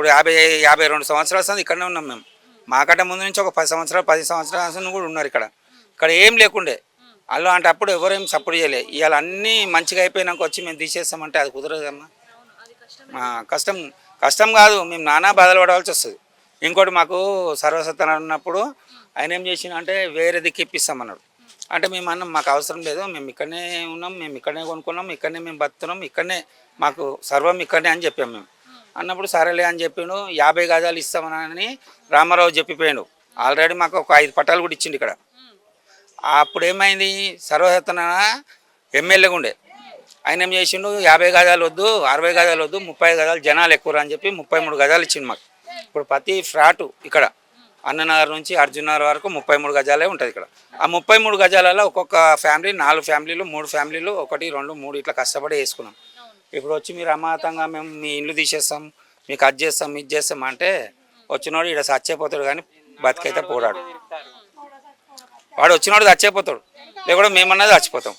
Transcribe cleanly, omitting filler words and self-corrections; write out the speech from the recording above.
ఇప్పుడు 52 సంవత్సరాలు వస్తుంది ఇక్కడనే ఉన్నాం మేము. మాకంటే ముందు నుంచి ఒక 10 సంవత్సరాలు కూడా ఉన్నారు ఇక్కడ. ఇక్కడ ఏం లేకుండే వాళ్ళు అంటే అప్పుడు ఎవరేం సపోర్ట్ చేయలే. ఇవాళ అన్నీ మంచిగా అయిపోయినాక వచ్చి మేము తీసేస్తామంటే అది కుదరదమ్మా. కష్టం కష్టం కాదు, మేము నానా బాధలు పడవలసి వస్తుంది. ఇంకోటి మాకు సర్వసత్తాన ఉన్నప్పుడు ఆయన ఏం చేసిన అంటే వేరే దిక్కు ఇప్పిస్తామన్నాడు. అంటే మేము అన్నాం మాకు అవసరం లేదు, మేము ఇక్కడనే ఉన్నాం, మేము ఇక్కడనే కొనుక్కున్నాం, ఇక్కడనే మేము బతున్నాం, ఇక్కడనే మాకు సర్వం ఇక్కడనే అని చెప్పాము మేము. అన్నప్పుడు సరేలే అని చెప్పిండు. 50 గజాలు ఇస్తామని రామారావు చెప్పిపోయాడు. ఆల్రెడీ మాకు ఒక 5 పట్టాలు కూడా ఇచ్చిండు ఇక్కడ. అప్పుడు ఏమైంది, సర్వసత్తాన ఎమ్మెల్యేగా ఉండే ఆయన ఏం చేసిండు, 50 గజాలు వద్దు, 60 గజాలు వద్దు, 30 గజాలు జనాలు ఎక్కువ అని చెప్పి 33 గజాలు ఇచ్చిండు మాకు. ఇప్పుడు ప్రతి ఫ్లాటు ఇక్కడ అన్ననగర్ నుంచి అర్జునగర్ వరకు 33 గజాలే ఉంటుంది ఇక్కడ. ఆ 33 గజాలలో ఒక్కొక్క ఫ్యామిలీ 4 ఫ్యామిలీలు 3 ఫ్యామిలీలు 1 2 3 ఇట్లా కష్టపడి వేసుకున్నాం. ఇప్పుడు వచ్చి మీరు అమాతంగా మేము మీ ఇల్లు తీసేస్తాం, మీకు అది చేస్తాం ఇది చేస్తాం అంటే వచ్చినోడు ఇక్కడ చచ్చిపోతాడు కానీ బతికైతే పోరాడు. వాడు వచ్చినోడు చచ్చిపోతాడు, లేకుండా మేమన్నది చచ్చిపోతాం.